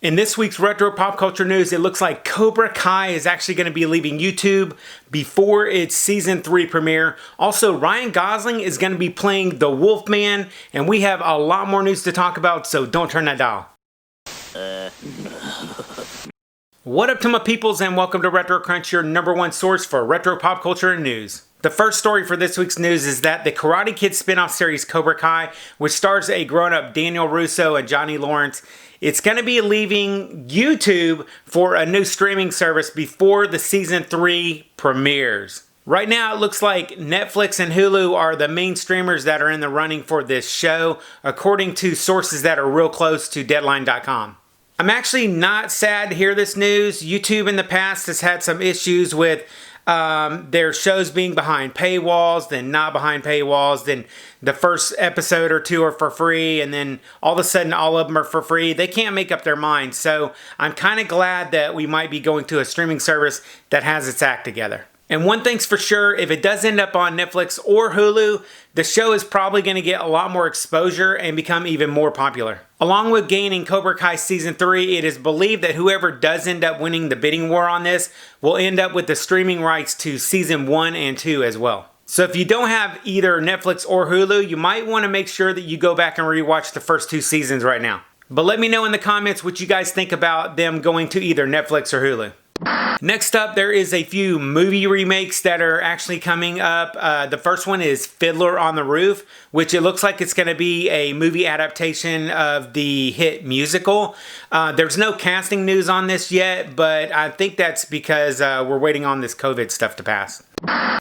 In this week's Retro Pop Culture News, it looks like Cobra Kai is actually going to be leaving YouTube before its Season 3 premiere. Also, Ryan Gosling is going to be playing the Wolfman, and we have a lot more news to talk about, so don't turn that dial. What up to my peoples, and welcome to Retro Crunch, your #1 source for retro pop culture and news. The first story for this week's news is that the Karate Kid spin-off series Cobra Kai, which stars a grown-up Daniel Russo and Johnny Lawrence, it's going to be leaving YouTube for a new streaming service before the Season 3 premieres. Right now, it looks like Netflix and Hulu are the main streamers that are in the running for this show, according to sources that are real close to Deadline.com. I'm actually not sad to hear this news. YouTube in the past has had some issues with their shows being behind paywalls, then not behind paywalls, then the first episode or two are for free, and then all of a sudden all of them are for free. They can't make up their minds, so I'm kind of glad that we might be going to a streaming service that has its act together. And one thing's for sure, if it does end up on Netflix or Hulu, the show is probably going to get a lot more exposure and become even more popular. Along with gaining Cobra Kai Season 3, it is believed that whoever does end up winning the bidding war on this will end up with the streaming rights to Season 1 and 2 as well. So if you don't have either Netflix or Hulu, you might want to make sure that you go back and rewatch the first 2 seasons right now. But let me know in the comments what you guys think about them going to either Netflix or Hulu. Next up, there is a few movie remakes that are actually coming up. The first one is Fiddler on the Roof, which it looks like it's going to be a movie adaptation of the hit musical. There's no casting news on this yet, but I think that's because we're waiting on this COVID stuff to pass.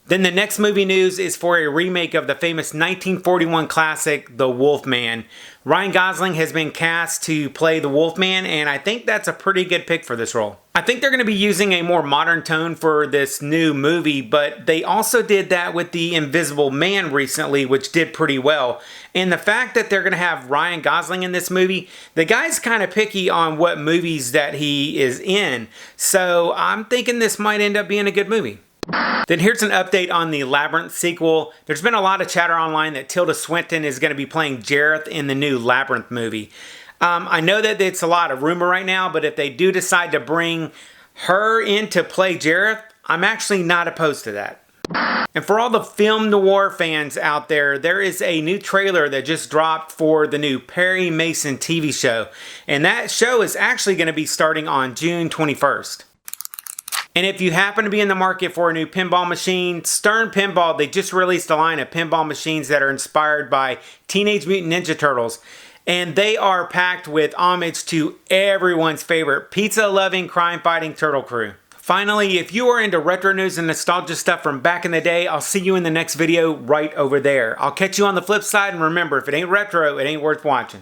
Then the next movie news is for a remake of the famous 1941 classic, The Wolfman. Ryan Gosling has been cast to play the Wolfman, and I think that's a pretty good pick for this role. I think they're going to be using a more modern tone for this new movie, but they also did that with The Invisible Man recently, which did pretty well. And the fact that they're going to have Ryan Gosling in this movie, the guy's kind of picky on what movies that he is in. So I'm thinking this might end up being a good movie. Then here's an update on the Labyrinth sequel. There's been a lot of chatter online that Tilda Swinton is going to be playing Jareth in the new Labyrinth movie. I know that it's a lot of rumor right now, but if they do decide to bring her in to play Jareth, I'm actually not opposed to that. And for all the film noir fans out there, there is a new trailer that just dropped for the new Perry Mason TV show. And that show is actually going to be starting on June 21st. And if you happen to be in the market for a new pinball machine, Stern Pinball, they just released a line of pinball machines that are inspired by Teenage Mutant Ninja Turtles. And they are packed with homage to everyone's favorite pizza-loving, crime-fighting turtle crew. Finally, if you are into retro news and nostalgia stuff from back in the day, I'll see you in the next video right over there. I'll catch you on the flip side, and remember, if it ain't retro, it ain't worth watching.